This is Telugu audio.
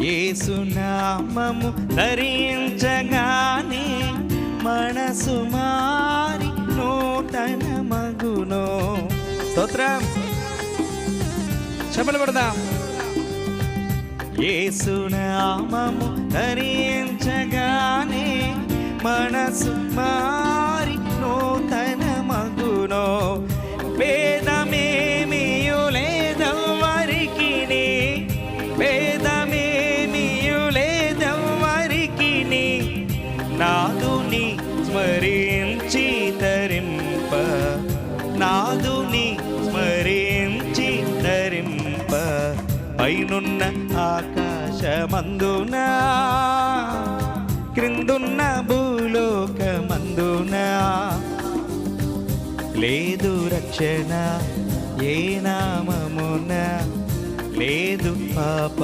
యేసు నామము ధరించగానే మనసు మారి నూతన మగునో. స్తోత్రం. చెప్పలు పడదాం. యేసు నామము ధరించగానే మనసు మారి నూతన మగునో. వేదమేమియు లేదెవ్వరికి, వేదమేమియు లేదెవ్వరికి, నాదుని స్మరించి తరింప, నాదుని స్మరించి తరింప. పైనున్న ఆకాశమందున క్రిందున్న భూలోకమందున లేదు రక్షణ ఏ నామమున, లేదు పాప